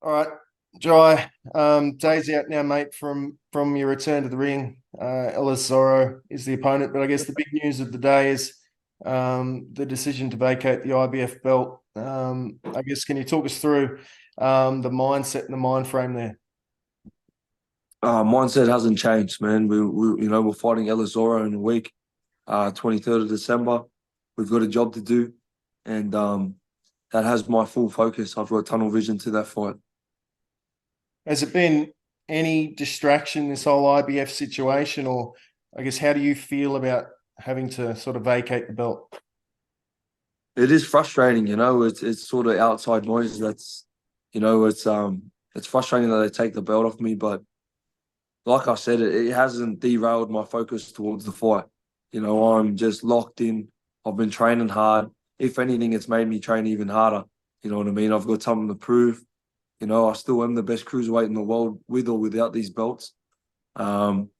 All right, Jai. Days out now, mate, from your return to the ring. Ellis Zorro is the opponent, but I guess the big news of the day is the decision to vacate the IBF belt. I guess can you talk us through the mindset and the mind frame there? Mindset hasn't changed, man. We're fighting Ellis Zorro in a week, 23rd of December. We've got a job to do, and that has my full focus. I've got tunnel vision to that fight. Has it been any distraction this whole IBF situation, or I guess how do you feel about having to sort of vacate the belt? It is frustrating, It's sort of outside noise. It's frustrating that they take the belt off me, but like I said, it hasn't derailed my focus towards the fight. I'm just locked in. I've been training hard. If anything, it's made me train even harder. You know what I mean? I've got something to prove. I still am the best cruiserweight in the world with or without these belts. And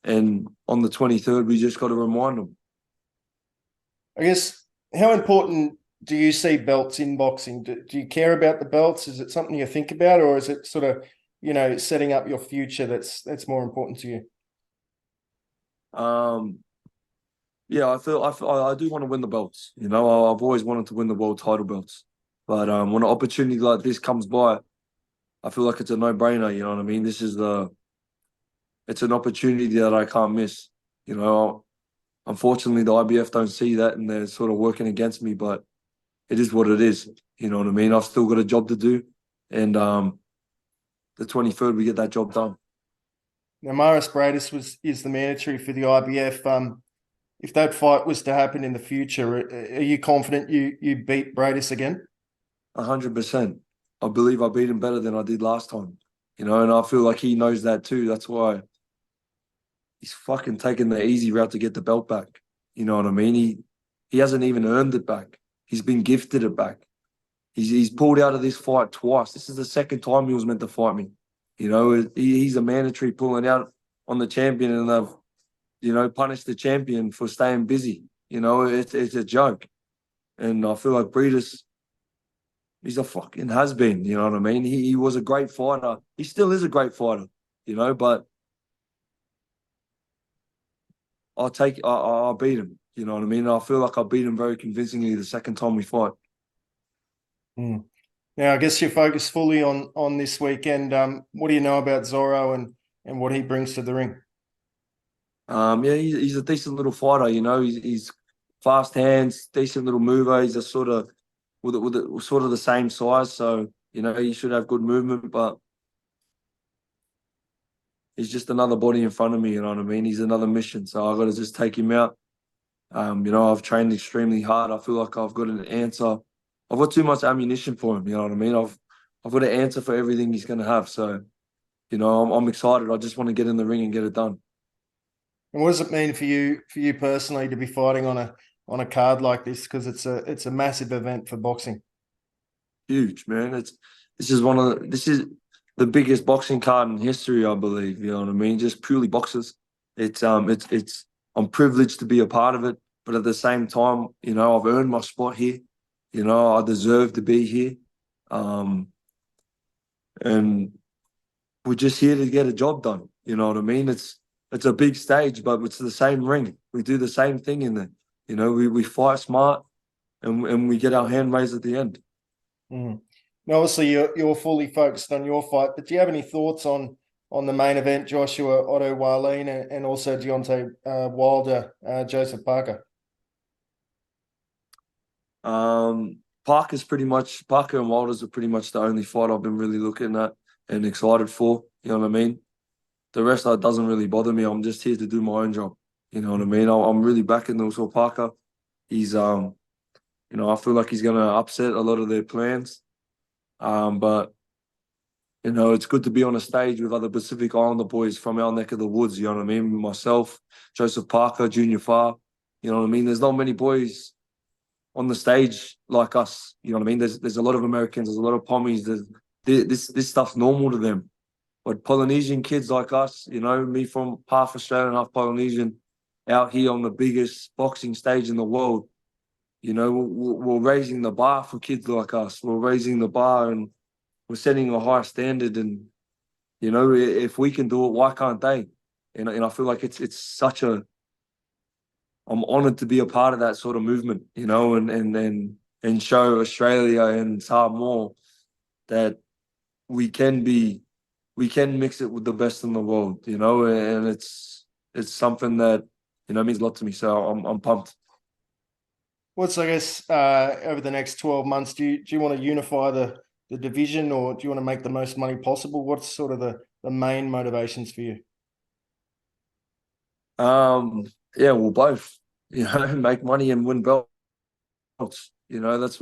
on the 23rd, we just got to remind them. I guess how important do you see belts in boxing? Do you care about the belts? Is it something you think about, or is it sort of, setting up your future that's more important to you? Um, yeah, I do want to win the belts. I've always wanted to win the world title belts, but when an opportunity like this comes by, I feel like it's a no-brainer. You know what I mean? It's an opportunity that I can't miss. Unfortunately, the IBF don't see that, and they're sort of working against me. But it is what it is. You know what I mean? I've still got a job to do, and the 23rd we get that job done. Now, Mairis Briedis is the mandatory for the IBF. If that fight was to happen in the future, are you confident you beat Briedis again? 100%. I believe I beat him better than I did last time. And I feel like he knows that too. That's why he's fucking taking the easy route to get the belt back. You know what I mean? He hasn't even earned it back. He's been gifted it back. He's pulled out of this fight twice. This is the second time he was meant to fight me. He's a mandatory pulling out on the champion, and they've punished the champion for staying busy. It's a joke. And I feel like Briedis, he's a fucking has-been, you know what I mean? He was a great fighter. He still is a great fighter, but I'll beat him, you know what I mean? I feel like I beat him very convincingly the second time we fight. Mm. Now, I guess you're focused fully on this weekend. What do you know about Zorro and what he brings to the ring? Yeah, he's a decent little fighter, He's fast hands, decent little mover. He's a sort of sort of the same size, so he should have good movement. But he's just another body in front of me. You know what I mean? He's another mission, so I got to just take him out. I've trained extremely hard. I feel like I've got an answer. I've got too much ammunition for him. You know what I mean? I've got an answer for everything he's going to have. So, I'm excited. I just want to get in the ring and get it done. And what does it mean for you personally to be fighting on a card like this? Because it's a massive event for boxing. Huge, man. This is the biggest boxing card in history, I believe. You know what I mean? Just purely boxers. It's I'm privileged to be a part of it, but at the same time, I've earned my spot here. I deserve to be here. And we're just here to get a job done. You know what I mean? It's a big stage, but it's the same ring. We do the same thing in there. We fight smart, and we get our hand raised at the end. Mm. Now, obviously, you're fully focused on your fight, but do you have any thoughts on the main event, Joshua Otto Wallin and also Deontay Wilder, Joseph Parker? Parker and Walters are pretty much the only fight I've been really looking at and excited for. You know what I mean? The rest of it doesn't really bother me. I'm just here to do my own job. You know what I mean? I'm really backing also Parker. He's I feel like he's gonna upset a lot of their plans. But it's good to be on a stage with other Pacific Islander boys from our neck of the woods. You know what I mean? Myself, Joseph Parker, Junior Farr. You know what I mean? There's not many boys on the stage like us. You know what I mean? There's a lot of Americans, there's a lot of Pommies. This stuff's normal to them. But Polynesian kids like us, me from half Australian, half Polynesian, out here on the biggest boxing stage in the world, we're raising the bar for kids like us. We're raising the bar, and we're setting a high standard, and you know, if we can do it, why can't they? And I feel like it's such a I'm honoured to be a part of that sort of movement, you know, and show Australia and Samoa that we can mix it with the best in the world, you know, and it's something that, you know, means a lot to me. So I'm pumped. What's, I guess, over the next 12 months, do you want to unify the division, or do you want to make the most money possible? What's sort of the main motivations for you? Yeah, well, both, you know, make money and win belts. You know, that's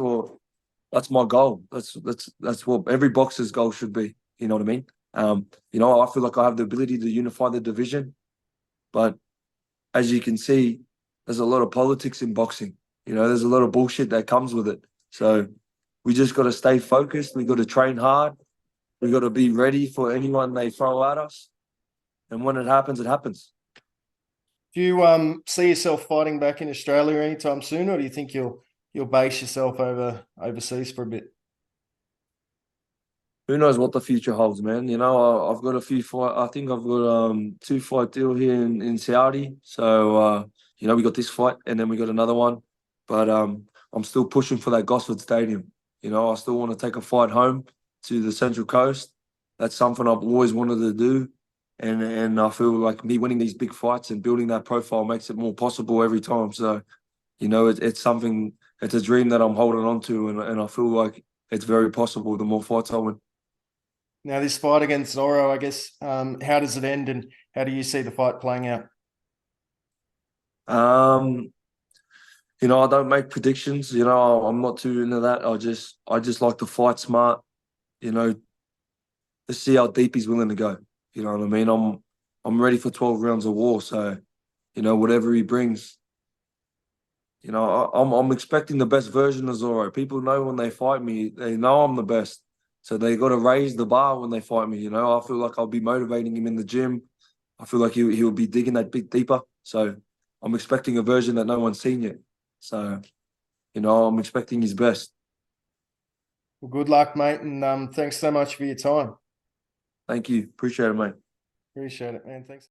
my goal. That's what every boxer's goal should be. You know what I mean? You know, I feel like I have the ability to unify the division, but as you can see, there's a lot of politics in boxing. You know, there's a lot of bullshit that comes with it. So we just got to stay focused. We got to train hard. We got to be ready for anyone they throw at us. And when it happens, it happens. Do you see yourself fighting back in Australia anytime soon, or do you think you'll base yourself overseas for a bit? Who knows what the future holds, man? You know, I've got a few fight. I think I've got 2 fight deal here in Saudi. So you know, we got this fight and then we got another one. But I'm still pushing for that Gosford Stadium. You know, I still want to take a fight home to the Central Coast. That's something I've always wanted to do. And I feel like me winning these big fights and building that profile makes it more possible every time. So, you know, it's something, it's a dream that I'm holding on to, and I feel like it's very possible the more fights I win. Now, this fight against Zorro, I guess, how does it end, and how do you see the fight playing out? Um, you know, I don't make predictions. You know, I'm not too into that. I just like to fight smart. You know, to see how deep he's willing to go. You know what I mean? I'm ready for 12 rounds of war. So, you know, whatever he brings. You know, I'm expecting the best version of Zorro. People know when they fight me, they know I'm the best. So they got to raise the bar when they fight me. You know, I feel like I'll be motivating him in the gym. I feel like he'll be digging that bit deeper. So I'm expecting a version that no one's seen yet. So, you know, I'm expecting his best. Well, good luck, mate, and thanks so much for your time. Thank you. Appreciate it, mate. Appreciate it, man. Thanks.